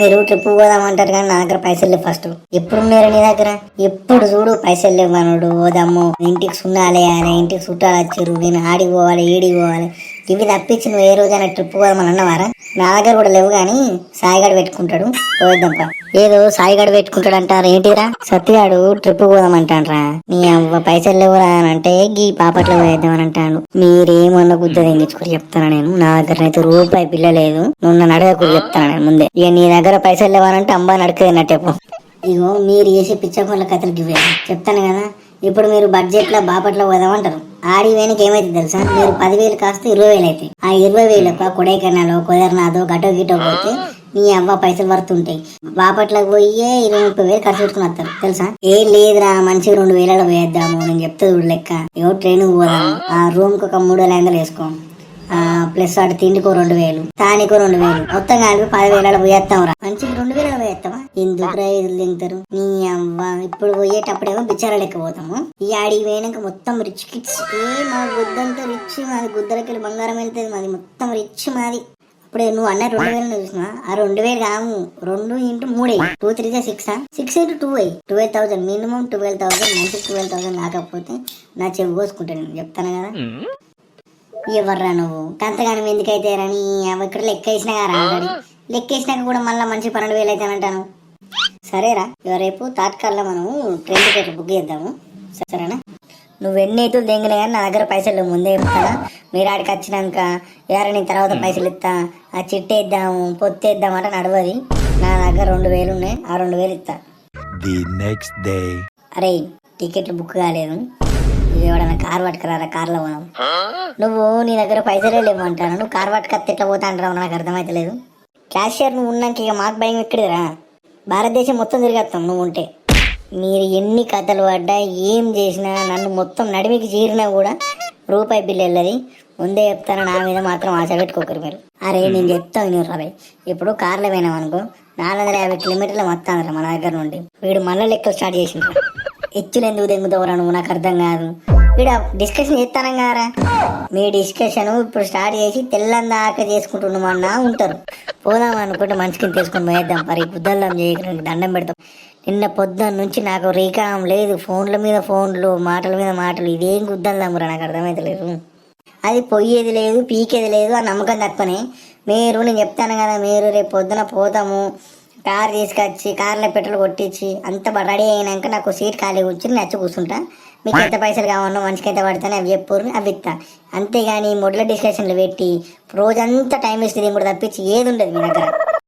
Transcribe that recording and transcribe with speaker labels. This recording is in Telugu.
Speaker 1: మీరు ట్రిప్ పోదామంటారు కానీ నా దగ్గర పైసలు లేవు. ఫస్ట్ ఎప్పుడు మీరు నీ దగ్గర ఎప్పుడు చూడు పైసలు లేవు మనోడు. పోదాము ఇంటికి సున్నాలేయాలి, ఇంటికి చుట్టాలు వచ్చారు, నేను ఆడికి పోవాలి ఏడికి పోవాలి, ఇవి తప్పించి నువ్వు ఏ రోజైనా ట్రిప్ పోదామని అన్నవారా? నా దగ్గర కూడా లేవు కానీ సాయిగాడు పెట్టుకుంటాడు, పోద్దాంపా. ఏదో సాయిగాడు పెట్టుకుంటాడు అంటారు ఏంటిరా? సత్యగాడు ట్రిప్ పోదామంటాడ్రా. నీ అవ్వ పైసలు లేవురా అని అంటే గీ పాపట్లో పోయేద్దామని అంటాడు. మీరేమన్నా గుద్ద తెంగించుకుని చెప్తాను నేను. నా దగ్గర అయితే రూపాయి పిల్ల లేదు, నువ్వు నన్ను అడగకూడదు చెప్తాను నేను ముందే. ఇక నీ దగ్గర పైసలు లేవనంటే అంబా నడకదన్నట్టేపో. ఇగో మీరు చేసే పిచ్చకొండ కథలకి ఇవే చెప్తాను కదా. ఇప్పుడు మీరు బడ్జెట్ లో బాపట్ల పోదామంటారు. ఆడి వేనికి ఏమైతే తెలుసా, మీరు 10,000 కాస్త 20,000 అయితే ఆ 20,000 కొడైకెనాలో కేదార్నాథ్ గటో గిటో పోతే నీ అవ్వ పైసలు వర్తుంటాయి. బాపట్లకు పోయి 20-30,000 ఖర్చు పెట్టుకుని వస్తారు తెలుసా. ఏం లేదురా మంచిగా 2,000 పోయేద్దాము నేను చెప్తే చూడు లెక్క. ఇగో ట్రైన్ పోదాము, ఆ రూమ్ కి ఒక 3,500 వేసుకో, ప్లస్ వాటి తిండికో 2,000, తానికో 2,000, మొత్తం కలిపి 10,000 పోయేస్తాం రా. మంచిగా 2,000 పోయేస్తావా? ఎందుకు రైతులు తింటారు నీ అవ్వ. ఇప్పుడు పోయేటప్పుడేమో బిచ్చార లెక్క పోతాము, ఈ ఆడికి పోయినాక మొత్తం రిచ్ కిడ్స్. మా గుద్దంతా రిచ్, మాది గుద్దలకెళ్ళి బంగారం వెళ్తుంది, మాది మొత్తం రిచ్ మాది. ఇప్పుడు నువ్వు అన్న 2,000 చూసినా, ఆ 2,000 కాము 2 × 3 2 3 6 6 × 2 12,000 మినిమం 12,000. మంచి 12,000 కాకపోతే నా చెవి కోసుకుంటాను నేను చెప్తాను కదా. ఎవర్రా నువ్వు కంతగానం ఎందుకైతే రాని ఇక్కడ లెక్క వేసినా కదా ఆల్రెడీ. లెక్క వేసినాక కూడా మళ్ళీ మంచి 12,000 అయితే అంటాను. సరేరా రేపు తాత్కాల్లో మనము ట్రైన్ టికెట్ బుక్ చేద్దాము సరేనా. నువ్వు ఎన్ని అయితే దెంగినా కానీ నా దగ్గర పైసలు ముందే చెప్తానా. మీరు ఆడికి వచ్చినాక ఎవరైనా తర్వాత పైసలు ఇస్తా, ఆ చిట్టేద్దాము పొత్తేద్దాం అంటే నడవది. నా దగ్గర 2,000 ఉన్నాయి, ఆ 2,000 ఇస్తా. అరే టికెట్లు బుక్ కాలేదు, ఎవడన్నా కార్ పట్టుకురారా, కార్లో పోదాం. నువ్వు నీ దగ్గర పైసలే లేవంటాను, నువ్వు కార్ పట్టుకత్తి ఎట్లా పోతా అంటావు నాకు అర్థమైతే లేదు. క్యాషియర్ నువ్వు ఉన్నాక ఇక మాకు భయం ఎక్కడిదిరా. భారతదేశం మొత్తం తిరిగేస్తాం నువ్వు ఉంటే. మీరు ఎన్ని కథలు పడ్డా ఏం చేసినా నన్ను మొత్తం నడిమికి చీరినా కూడా రూపాయి బిల్లు వెళ్ళది. ముందే చెప్తాను, నా మీద మాత్రం ఆశ పెట్టుకోకరు మీరు. అరే నేను చెప్తాను మీరు రాబాయ్. ఇప్పుడు కార్లో పోయినాం అనుకో 450 కిలోమీటర్ల మొత్తం మన దగ్గర నుండి. వీడు మళ్ళీ లెక్కలు స్టార్ట్ చేసిండ్రు. ఎచ్చులు ఎందుకు తెంగుతావురా నువ్వు నాకు అర్థం కాదు. వీడు డిస్కషన్ చేస్తానం కారా. మీ డిస్కషన్ ఇప్పుడు స్టార్ట్ చేసి తెల్లందాకా చేసుకుంటున్నామన్నా ఉంటారు. పోదాం అనుకుంటే మంచికి తీసుకొని పోయేద్దాం. మరి బుద్ధల్లం చేయడానికి దండం పెడతాం. నిన్న పొద్దున్న నుంచి నాకు రీకాం లేదు, ఫోన్ల మీద ఫోన్లు, మాటల మీద మాటలు, ఇదేం గుద్దల్దామురా నాకు అర్థమైతే లేదు. అది పోయేది లేదు పీకేది లేదు, ఆ నమ్మకం తక్కువనే. మీరు నేను చెప్తాను కదా, మీరు రేపు పొద్దున పోతాము కార్ తీసుకొచ్చి కార్లో పెట్రోల్ కొట్టించి అంత రెడీ అయినాక నాకు సీట్ ఖాళీ కూర్చుని నచ్చి కూర్చుంటా. మీకు ఎంత పైసలు కావాలో మంచికి ఎంత పడతాను అవి చెప్పురు, అవి ఇస్తా. అంతేగాని మొదల డిస్కషన్లు పెట్టి రోజంతా టైం వేస్ట్ కూడా తప్పించి ఏది ఉండదు మీ దగ్గర.